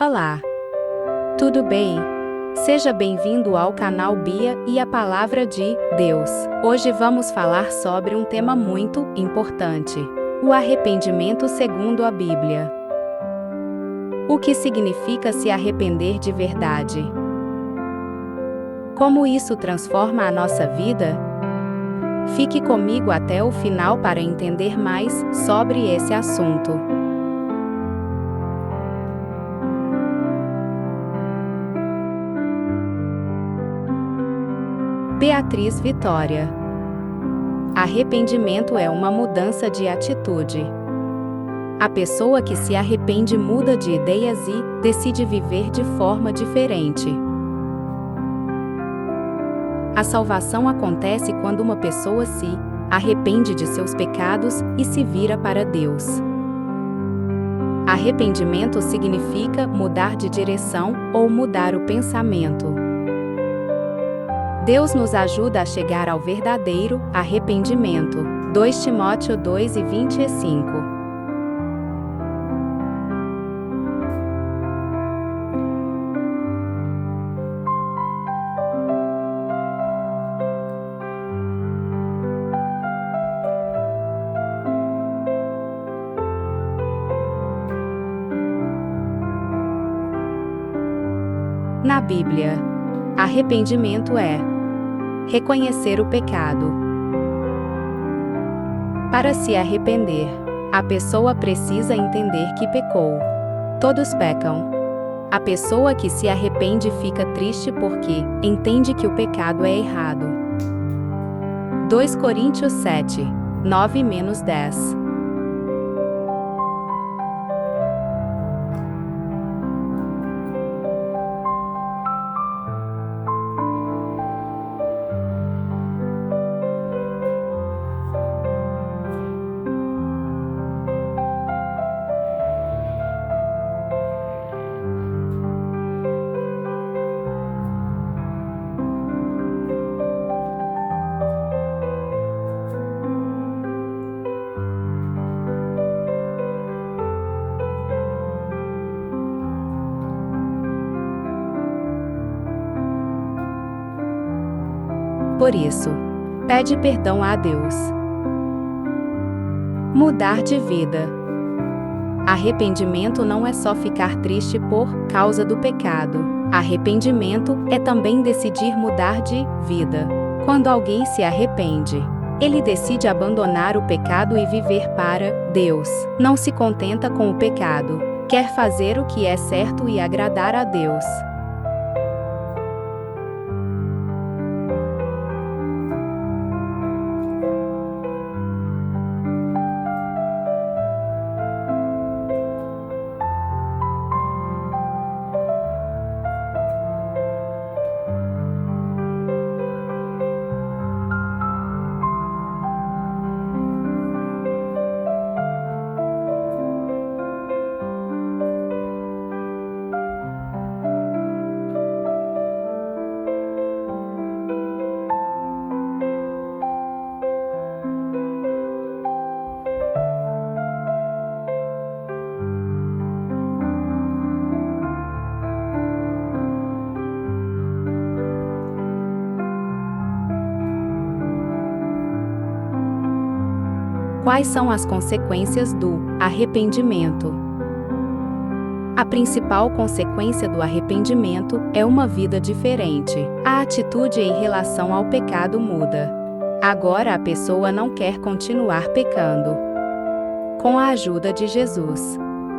Olá, tudo bem? Seja bem-vindo ao canal Bia e a Palavra de Deus. Hoje vamos falar sobre um tema muito importante: o arrependimento segundo a Bíblia. O que significa se arrepender de verdade? Como isso transforma a nossa vida? Fique comigo até o final para entender mais sobre esse assunto. Beatriz Vitória. Arrependimento é uma mudança de atitude. A pessoa que se arrepende muda de ideias e decide viver de forma diferente. A salvação acontece quando uma pessoa se arrepende de seus pecados e se vira para Deus. Arrependimento significa mudar de direção ou mudar o pensamento. Deus nos ajuda a chegar ao verdadeiro arrependimento. 2 Timóteo 2:25. Na Bíblia, arrependimento é reconhecer o pecado. Para se arrepender, a pessoa precisa entender que pecou. Todos pecam. A pessoa que se arrepende fica triste porque entende que o pecado é errado. 2 Coríntios 7, 9-10. Por isso, pede perdão a Deus. Mudar de vida. Arrependimento não é só ficar triste por causa do pecado. Arrependimento é também decidir mudar de vida. Quando alguém se arrepende, ele decide abandonar o pecado e viver para Deus. Não se contenta com o pecado, quer fazer o que é certo e agradar a Deus. Quais são as consequências do arrependimento? A principal consequência do arrependimento é uma vida diferente. A atitude em relação ao pecado muda. Agora a pessoa não quer continuar pecando. Com a ajuda de Jesus,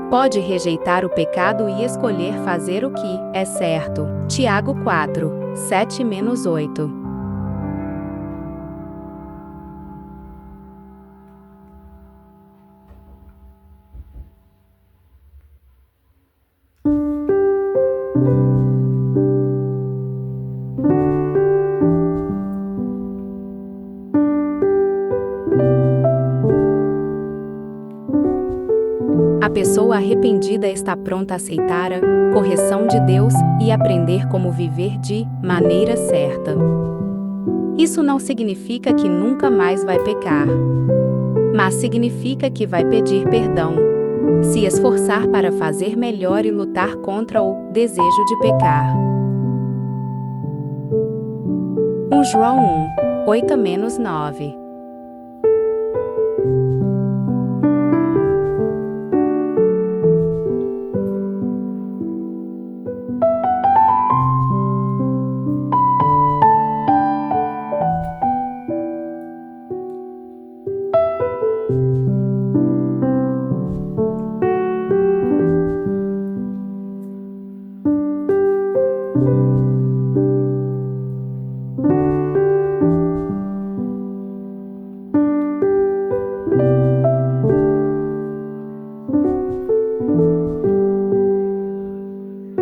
pode rejeitar o pecado e escolher fazer o que é certo. Tiago 4, 7-8. A pessoa arrependida está pronta a aceitar a correção de Deus e aprender como viver de maneira certa. Isso não significa que nunca mais vai pecar, mas significa que vai pedir perdão. Se esforçar para fazer melhor e lutar contra o desejo de pecar. 1 João 1, 8-9.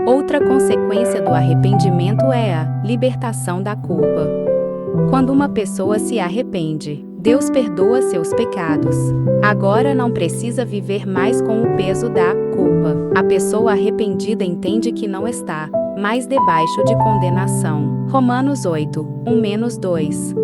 Outra consequência do arrependimento é a libertação da culpa. Quando uma pessoa se arrepende, Deus perdoa seus pecados. Agora não precisa viver mais com o peso da culpa. A pessoa arrependida entende que não está mais debaixo de condenação. Romanos 8, 1-2.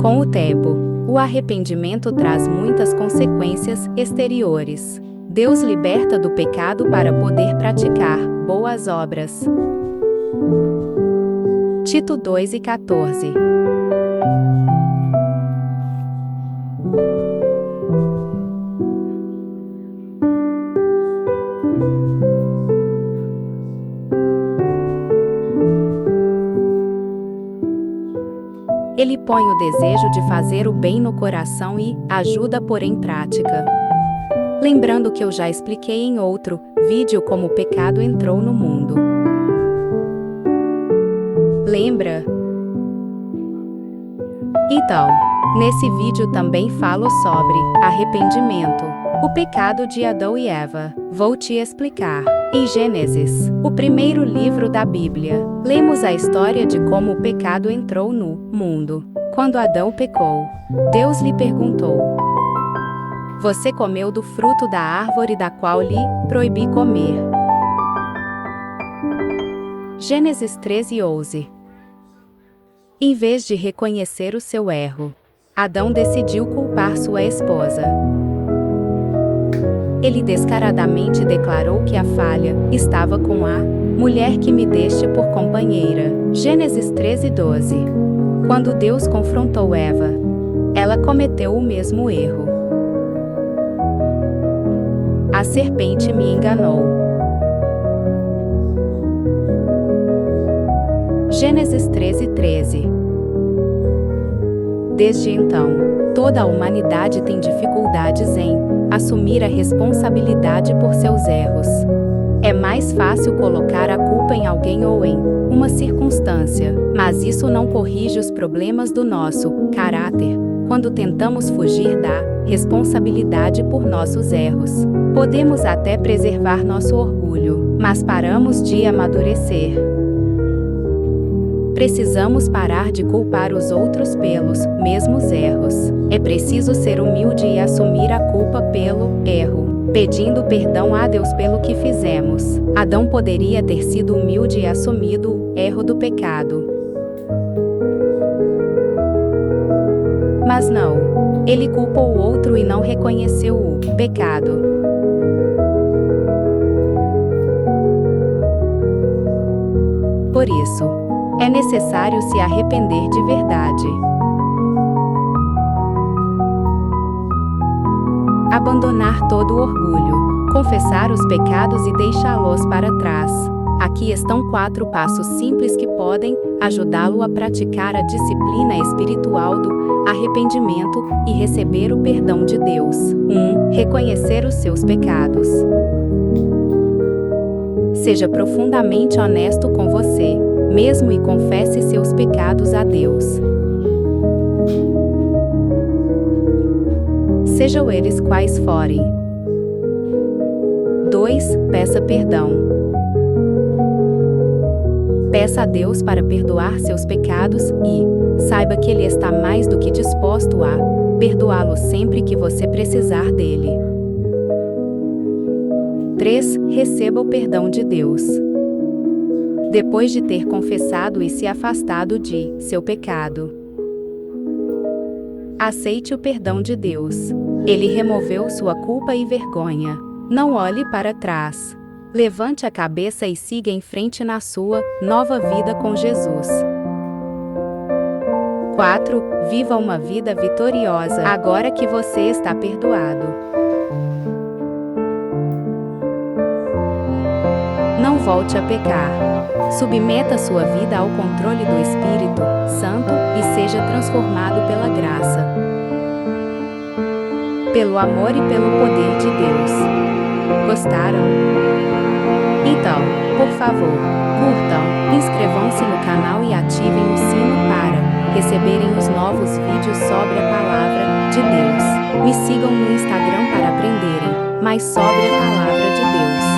Com o tempo, o arrependimento traz muitas consequências exteriores. Deus liberta do pecado para poder praticar boas obras. Tito 2:14. Ele põe o desejo de fazer o bem no coração e ajuda a pôr em prática. Lembrando que eu já expliquei em outro vídeo como o pecado entrou no mundo. Lembra? Então, nesse vídeo também falo sobre arrependimento, o pecado de Adão e Eva. Vou te explicar. Em Gênesis, o primeiro livro da Bíblia, lemos a história de como o pecado entrou no mundo. Quando Adão pecou, Deus lhe perguntou: Você comeu do fruto da árvore da qual lhe proibi comer? Gênesis 13:11. Em vez de reconhecer o seu erro, Adão decidiu culpar sua esposa. Ele descaradamente declarou que a falha estava com a mulher que me deste por companheira. Gênesis 13:12. Quando Deus confrontou Eva, ela cometeu o mesmo erro. A serpente me enganou. Gênesis 13:13. Desde então, toda a humanidade tem dificuldades em assumir a responsabilidade por seus erros. É mais fácil colocar a culpa em alguém ou em uma circunstância, mas isso não corrige os problemas do nosso caráter. Quando tentamos fugir da responsabilidade por nossos erros, podemos até preservar nosso orgulho, mas paramos de amadurecer. Precisamos parar de culpar os outros pelos mesmos erros. É preciso ser humilde e assumir a culpa pelo erro, pedindo perdão a Deus pelo que fizemos. Adão poderia ter sido humilde e assumido o erro do pecado. Mas não. Ele culpou o outro e não reconheceu o pecado. Por isso, é necessário se arrepender de verdade. Abandonar todo o orgulho, confessar os pecados e deixá-los para trás. Aqui estão 4 passos simples que podem ajudá-lo a praticar a disciplina espiritual do arrependimento e receber o perdão de Deus. 1. Reconhecer os seus pecados. Seja profundamente honesto com você mesmo e confesse seus pecados a Deus. Sejam eles quais forem. 2. Peça perdão. Peça a Deus para perdoar seus pecados e saiba que Ele está mais do que disposto a perdoá-lo sempre que você precisar dele. 3. Receba o perdão de Deus. Depois de ter confessado e se afastado de seu pecado, aceite o perdão de Deus. Ele removeu sua culpa e vergonha. Não olhe para trás. Levante a cabeça e siga em frente na sua nova vida com Jesus. 4. Viva uma vida vitoriosa agora que você está perdoado. Não volte a pecar. Submeta sua vida ao controle do Espírito Santo e seja transformado pela graça, pelo amor e pelo poder de Deus. Gostaram? Então, por favor, curtam, inscrevam-se no canal e ativem o sino para receberem os novos vídeos sobre a Palavra de Deus. Me sigam no Instagram para aprenderem mais sobre a Palavra de Deus.